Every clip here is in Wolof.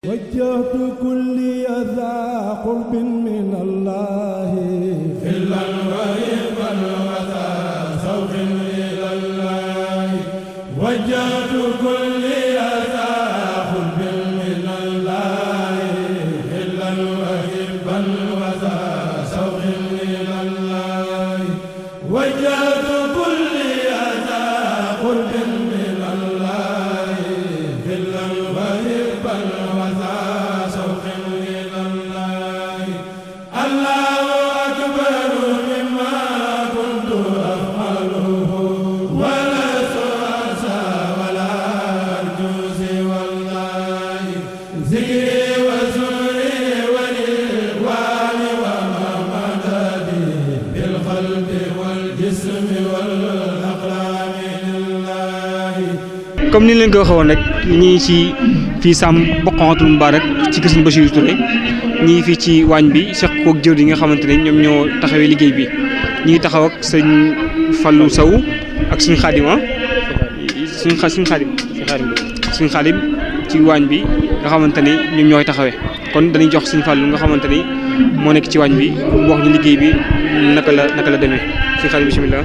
وجهت كلي ذا قرب من الله خلا ورفا وذا سوق إلى الله وجهت كلي ذا قرب من الله خلا ورفا وذا سوق إلى الله وجهت كلي ذا قرب من الله خلا ورفا وذا سوق إلى الله الله أكبر مما كنت أفعله ولست أنسى ولا أرجو سوى الله ذكري وسري وللوان وممددي بالقلب والجسم والأقلام لله. comme ni leen ko waxee woon rek ñu ngi ci fii Sam Bokhatul Moubarak ci kër Serigne Bassirou Touré ñu ngi fii ci waañ bi seq koog jëwriñ yi nga xamante ne ñoom ñoo taxawee liggéey bi ñu ngi taxaw ak sëñ Fallou Sow ak suñu xaadim suñu xaadim ci waañ bi nga xamante ni ñoom ñooy taxawee kon dañuy jox suñu Fallou nga xamante ni moo nekk ci waañ bi mu wax ñu liggéey bi naka la demee suñu xaadim bisimilah.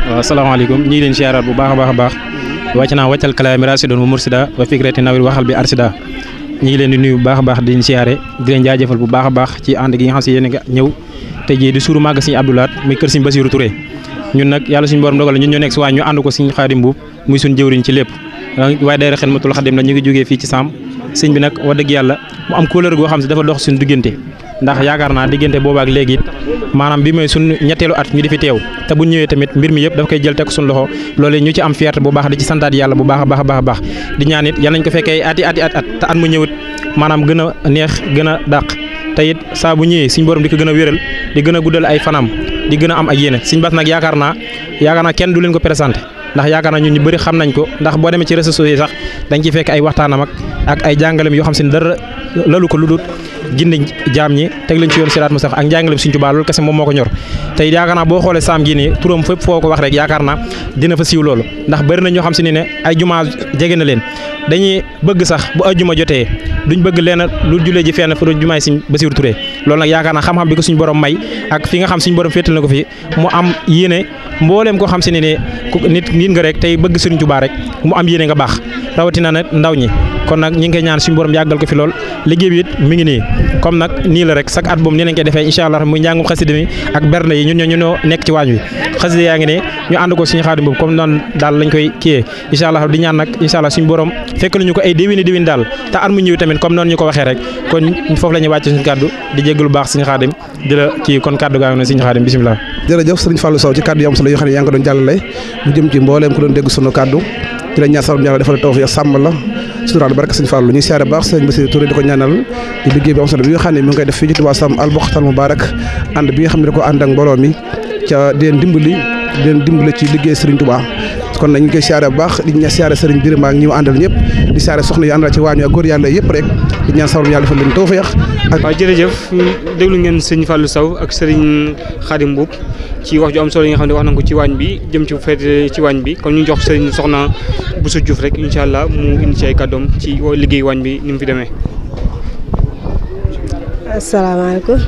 waaw asalaamaaleykum ñu ngi leen siyaaraat bu baax a baax wàcc naa wàccal kalaami rasidoon wa mursida wa fikrati nawir waxal bi arsida ñu ngi leen di nuyu bu baax a baax di leen siyaare di leen jaajëfal bu baax a baax ci ànd gi nga xam si yéen a ñëw te jii di suuru màgg Serigne Abdou Lahad muy kër Serigne Bassirou Touré ñun nag yàlla suñu borom dogal ñun ñoo nekk si waañ ñu ànd ko Serigne Khadim Mboup muy suñu jëwriñ ci lépp waaye daayira Xidmatul Xadim la ñu ngi jógee fii ci Sam sëñ bi nag wax dëgg yàlla mu am couleur goo xam si dafa dox suñu diggante ndax yaakaar naa diggante boobaak léegi it maanaam bi mooy suñu ñetteelu at ñu di fi teew te bu ñëwee tamit mbir mi yëpp dafa koy jël teg suñu loxo loolu ñu ci am fierté bu baax di ci santaat yàlla bu baax a baax di ñaan it yal nañ ko fekkee at te at mu ñëwit maanaam gën a neex gën a dàq te it saa bu ñëwee suñu borom di ko gën a wéral di gën a guddal ay fanam di gën a am ay yéene Serigne Bass nag yaakaar naa kenn du leen ko présenté ndax yaakaar naa ñun ñu bëri xam nañ ko ndax boo demee ci réseaux sociaux yi sax dañ ciy fekk ay waxtaanam ak ay jàngalem yoo xam si ne dara lalu ko lu dul gindi jaam ñi teg lañ ci yoon siraat mu sax ak njàngalem Serigne Touba loolu kese moom moo ko ñor tey yaakaar naa boo xoolee Sam gi nii turam fépp foo ko wax rek yaakaar naa dina fa siiw loolu ndax bëri na ñoo xam si ne ay jumaa jege na leen dañuy bëgg sax bu ajjuma jotee duñ bëgg leen lu julee ji fenn fu doon jumaay Serigne Bassirou Touré loolu nag yaakaar naa xam-xam bi ko suñu borom may ak fi nga xam suñu borom féetal na ko fi mu am yéene mbooleem koo xam si ne nit nga rek tey bëgg Serigne Touba rek mu am yéene nga baax rawatina nag ndaw ñi kon nag ñi ngi koy ñaan suñu borom yàggal ko fi lool liggéey bi it mi ngi nii comme nag nii la rek chaque at boobu nii lañ koy defee incha allah muy njàngum xasida mi ak berne yi ñun ñoo nekk ci waañ wi xasida yaa ngi ne ñu ànd ko suñu Xaadim boobu comme noonu daal lañ koy kiyee incha allah di ñaan nag incha allah suñu borom fekk nañu ko ay déwéni daal te at mu ñëw tamit comme noonu ñu ko waxee rek kon foofu la ñuy wàcc suñu kàddu di jéggalu baax suñu Xaadim di la kii kon kàddu gaa ngi ne suñu Xaadim bisimilah. jërëjëf Serigne Fallou Sow ci kàddu yi am solo yoo xam ne yaa ngi ko doon jàllale mu jëm ci mbooleem ku doon dégg sunu kàddu di la ñaan sa yàlla defal tawfiq sàmm la sutural barke Serigne Fallou ñuy siyaare baax Serigne Bassirou Touré di ko ñaanal di liggéey bi am solo bi nga xam ne mi ngi koy def fii ci Touba Sam Bokhatul Moubarak ànd bi nga xam ne da ko ànd ak mbooloo mi ca di leen dimbali ci liggéey Serigne Touba kon nag ñu ngi koy siyaare bu baax di ñaan siyaare Serigne Birima ak ñi mu àndal ñëpp di siyaare soxna yi àndal ci waañu ak góor yàlla yëpp rek di ñaan sa yàlla defal leen tawfiq waaw jërëjëf déglu ngeen sëñ Fallou Sow ak Serigne Khadim Mboup ci wax ju am solo yi nga xam ne wax nañ ko ci waañ bi jëm ci feete ci waañ bi kon ñu jox Serigne soxna Bousso Diouf rek incha allah mu indi ci ay kàddoom ci liggéey waañ bi ni mu fi demee. asalaamaaleykum.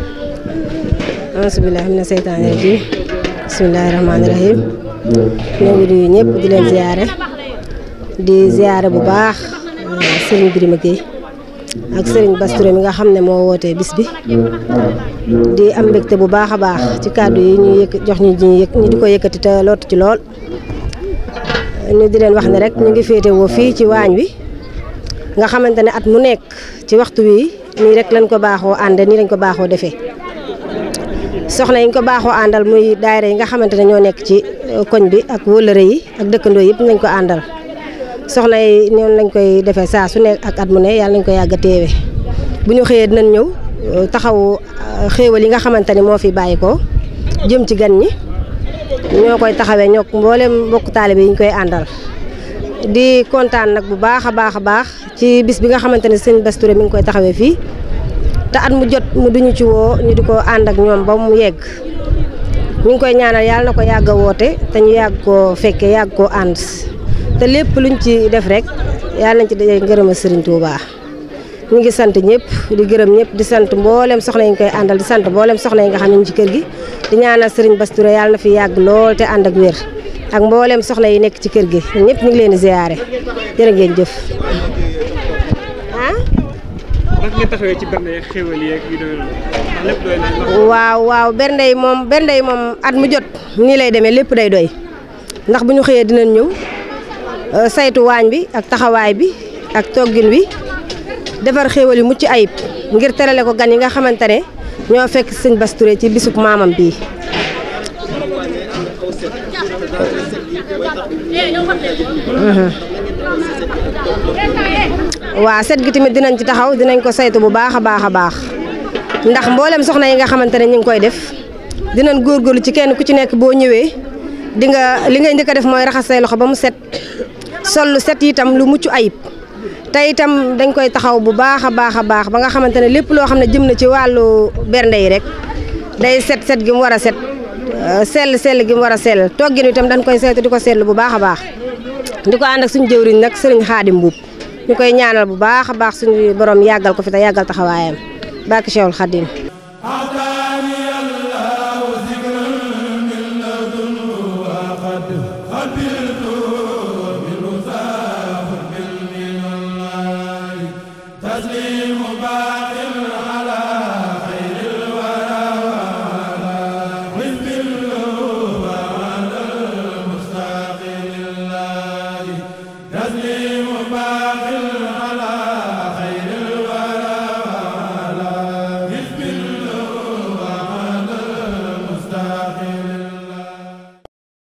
auzubillahi mina seytaani rajiim. bismillahi rahmaani rahiim. ñoo ngi nuyu ñëpp di leen ziare bu baax Serigne Birima Gueye ak Serigne Bass Touré mi nga xam ne moo wootee bis bi di am mbégte bu baax a baax ci kàddu yi ñu jox ñu di ko yëkkati te lott ci lool ñu di leen wax ne rek ñu ngi féetewoo fii ci waañ wi nga xamante ne at mu nekk ci waxtu wi nii rek lañ ko baaxoo ànde nii lañ ko baaxoo defee soxna yi ñu ko baaxoo àndal muy daayira yi nga xamante ne ñoo nekk ci koñ bi ak wëllëre yi ak dëkkandoo yëpp nañ ko àndal soxna yi noonu lañ koy defee saa su nekk ak at mu ne yàlla nañ ko yàgg a teewe bu ñu xëyee dinañ ñëw taxawu xéewal yi nga xamante ne moo fi bàyyi ko jëm ci gan ñi ñoo koy taxawee ñoo mboolem mbokk taalibe yi ñu koy àndal di kontaan nag bu baax a baax ci bis bi nga xamante ne sëñ Bass Touré mi ngi koy taxawee fii te at mu jot mu duñu ci woo ñu di ko ànd ak ñoom ba mu yegg ñu ngi koy ñaanal yàlla na ko yàgg a woote te ñu yàgg koo fekkee yàgg koo ànd te lépp luñ ci def rek yàlla nañ ci dajee ngërëma Serigne Touba ñu ngi sant ñëpp di gërëm ñëpp di sant mboolem soxna yi ñu koy àndal di sant mboolem soxna yi nga xam ne ñu ci kër gi di ñaanal Serigne Bass Touré yàlla na fi yàgg lool te ànd ak wér ak mboolem soxna yi nekk ci kër gi ñëpp ñu ngi leen di ziyaare jërë ngeen jëf. naka ngeen taxawee ci bernde yeeg xéwal yeeg yu doy lépp doy na. waaw bernde yi moom at mu jot nii lay demee lépp day doy ndax bu ñu xëyee dinañ ñëw saytu waañ bi ak taxawaay bi ak toggin wi defar xéwal yi mucc ayib ngir terale ko gan yi nga xamante ne ñoo fekk sëñ Bass Touré ci bisub maamam bii. waaw set gi tamit dinañ ci taxaw dinañ ko saytu bu baax a baax ndax mboolem soxna yi nga xamante ne ñu ngi koy def dinañ góorgóorlu ci kenn ku ci nekk boo ñëwee di nga li ngay njëkk a def mooy raxas say loxo ba mu set sol lu set itam lu mucc ayib te itam dañ koy taxaw bu baax a baax ba nga xamante ne lépp loo xam ne jëm na ci wàllu bernde yi rek day set gi mu war a set sell gi mu war a sell toggin itam dañ koy saytu di ko seetlu bu baax a baax di ko ànd ak suñu jëwriñ nag sëriñ Xaadim Mbuub ñu koy ñaanal bu baax a baax suñu borom yàggal ko fi te yàggal taxawaayam barke Cheikhul Khadim